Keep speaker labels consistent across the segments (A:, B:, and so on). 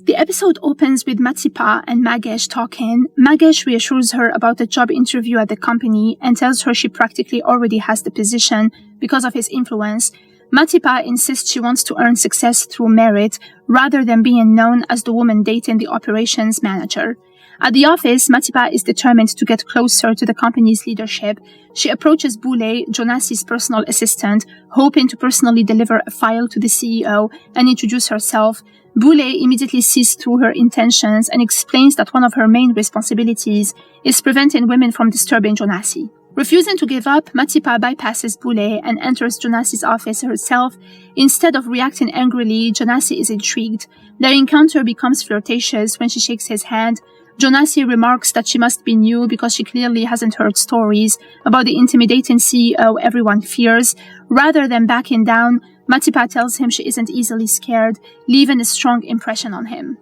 A: The episode opens with Matipa and Magesh talking. Magesh reassures her about the job interview at the company and tells her she practically already has the position because of his influence. Matipa insists she wants to earn success through merit rather than being known as the woman dating the operations manager. At the office, Matipa is determined to get closer to the company's leadership. She approaches Boulay, Jonassi's personal assistant, hoping to personally deliver a file to the CEO and introduce herself. Boulay immediately sees through her intentions and explains that one of her main responsibilities is preventing women from disturbing Jonassi. Refusing to give up, Matipa bypasses Boulay and enters Jonassi's office herself. Instead of reacting angrily, Jonassi is intrigued. Their encounter becomes flirtatious when she shakes his hand. Jonassi remarks that she must be new because she clearly hasn't heard stories about the intimidating CEO everyone fears. Rather than backing down, Matipa tells him she isn't easily scared, leaving a strong impression on him.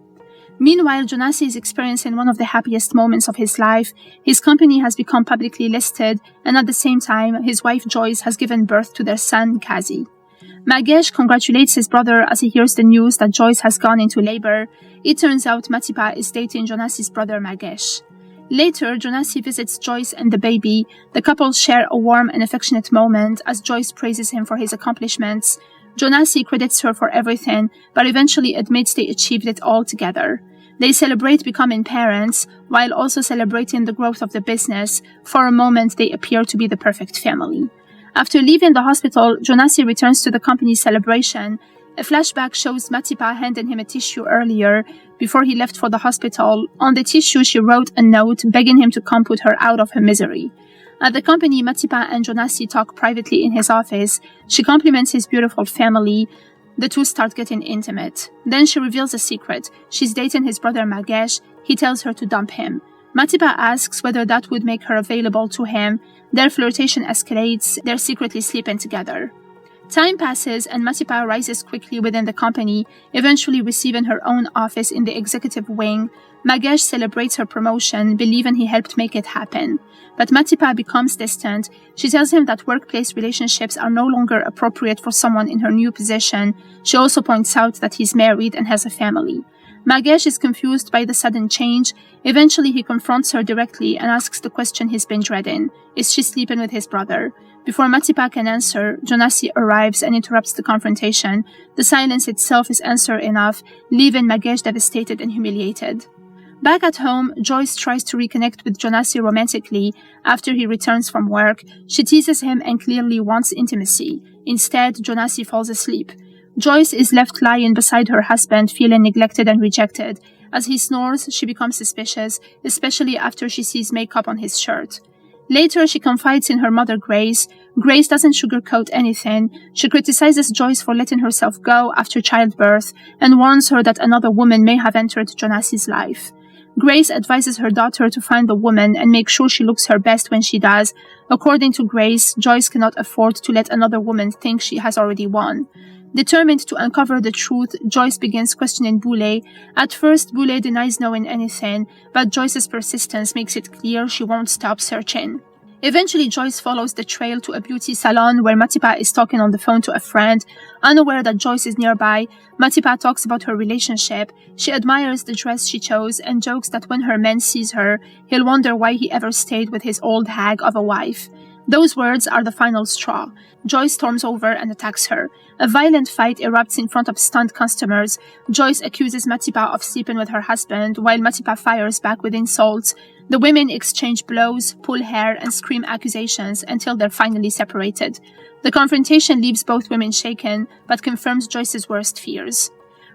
A: Meanwhile, Jonassi is experiencing one of the happiest moments of his life. His company has become publicly listed, and at the same time, his wife Joyce has given birth to their son, Kazi. Magesh congratulates his brother as he hears the news that Joyce has gone into labor. It turns out Matipa is dating Jonassi's brother Magesh. Later, Jonassi visits Joyce and the baby. The couple share a warm and affectionate moment as Joyce praises him for his accomplishments. Jonassi credits her for everything, but eventually admits they achieved it all together. They celebrate becoming parents, while also celebrating the growth of the business. For a moment, they appear to be the perfect family. After leaving the hospital, Jonassi returns to the company's celebration. A flashback shows Matipa handing him a tissue earlier, before he left for the hospital. On the tissue, she wrote a note begging him to come put her out of her misery. At the company, Matipa and Jonassi talk privately in his office. She compliments his beautiful family. The two start getting intimate. Then she reveals a secret. She's dating his brother Magesh. He tells her to dump him. Matipa asks whether that would make her available to him. Their flirtation escalates. They're secretly sleeping together. Time passes and Matipa rises quickly within the company, eventually receiving her own office in the executive wing. Magesh celebrates her promotion, believing he helped make it happen. But Matipa becomes distant. She tells him that workplace relationships are no longer appropriate for someone in her new position. She also points out that he's married and has a family. Magesh is confused by the sudden change. Eventually, he confronts her directly and asks the question he's been dreading. Is she sleeping with his brother? Before Matipa can answer, Jonassi arrives and interrupts the confrontation. The silence itself is answer enough, leaving Magesh devastated and humiliated. Back at home, Joyce tries to reconnect with Jonassi romantically after he returns from work. She teases him and clearly wants intimacy. Instead, Jonassi falls asleep. Joyce is left lying beside her husband, feeling neglected and rejected. As he snores, she becomes suspicious, especially after she sees makeup on his shirt. Later, she confides in her mother, Grace. Grace doesn't sugarcoat anything. She criticizes Joyce for letting herself go after childbirth and warns her that another woman may have entered Jonassi's life. Grace advises her daughter to find the woman and make sure she looks her best when she does. According to Grace, Joyce cannot afford to let another woman think she has already won. Determined to uncover the truth, Joyce begins questioning Boulay. At first, Boulay denies knowing anything, but Joyce's persistence makes it clear she won't stop searching. Eventually, Joyce follows the trail to a beauty salon where Matipa is talking on the phone to a friend. Unaware that Joyce is nearby, Matipa talks about her relationship. She admires the dress she chose and jokes that when her man sees her, he'll wonder why he ever stayed with his old hag of a wife. Those words are the final straw. Joyce storms over and attacks her. A violent fight erupts in front of stunned customers. Joyce accuses Matipa of sleeping with her husband, while Matipa fires back with insults. The women exchange blows, pull hair, and scream accusations until they're finally separated. The confrontation leaves both women shaken, but confirms Joyce's worst fears.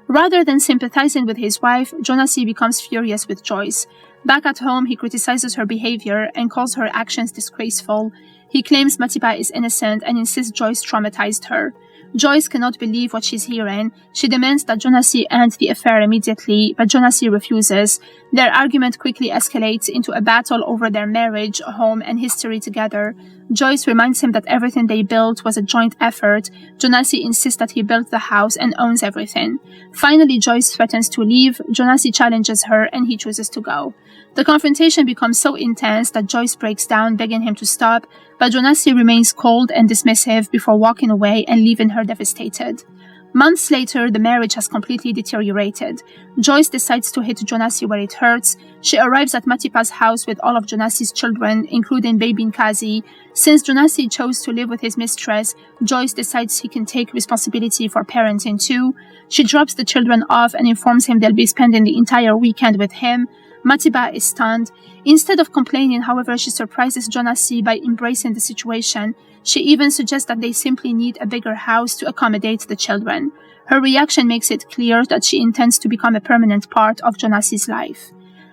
A: Rather than sympathizing with his wife, Jonassi becomes furious with Joyce. Back at home, he criticizes her behavior and calls her actions disgraceful. He claims Matipa is innocent and insists Joyce traumatized her. Joyce cannot believe what she's hearing. She demands that Jonassi end the affair immediately, but Jonassi refuses. Their argument quickly escalates into a battle over their marriage, home, and history together. Joyce reminds him that everything they built was a joint effort. Jonassi insists that he built the house and owns everything. Finally, Joyce threatens to leave. Jonassi challenges her and he chooses to go. The confrontation becomes so intense that Joyce breaks down, begging him to stop, but Jonassi remains cold and dismissive before walking away and leaving her devastated. Months later, the marriage has completely deteriorated. Joyce decides to hit Jonasi where it hurts. She arrives at Matipa's house with all of Jonasi's children, including baby Nkazi. Since Jonasi chose to live with his mistress, Joyce decides he can take responsibility for parenting too. She drops the children off and informs him they'll be spending the entire weekend with him. Matipa is stunned. Instead of complaining, however, she surprises Jonasi by embracing the situation. She even suggests that they simply need a bigger house to accommodate the children. Her reaction makes it clear that she intends to become a permanent part of Jonasi's life.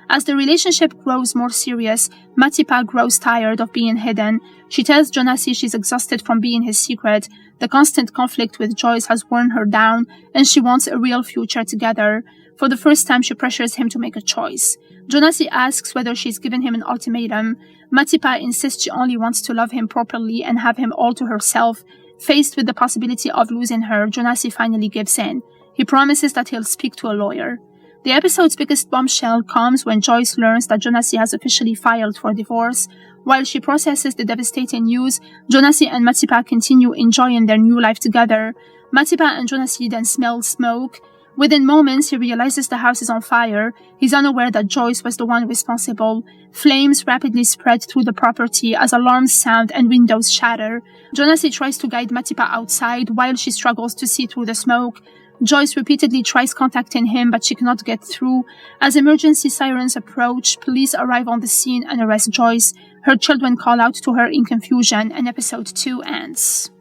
A: As the relationship grows more serious, Matipa grows tired of being hidden. She tells Jonasi she's exhausted from being his secret. The constant conflict with Joyce has worn her down, and she wants a real future together. For the first time, she pressures him to make a choice. Jonasi asks whether she's given him an ultimatum. Matipa insists she only wants to love him properly and have him all to herself. Faced with the possibility of losing her, Jonasi finally gives in. He promises that he'll speak to a lawyer. The episode's biggest bombshell comes when Joyce learns that Jonasi has officially filed for divorce. While she processes the devastating news, Jonasi and Matipa continue enjoying their new life together. Matipa and Jonasi then smell smoke. Within moments, he realizes the house is on fire. He's unaware that Joyce was the one responsible. Flames rapidly spread through the property as alarms sound and windows shatter. Jonasi tries to guide Matipa outside while she struggles to see through the smoke. Joyce repeatedly tries contacting him, but she cannot get through. As emergency sirens approach, police arrive on the scene and arrest Joyce. Her children call out to her in confusion, and episode 2 ends.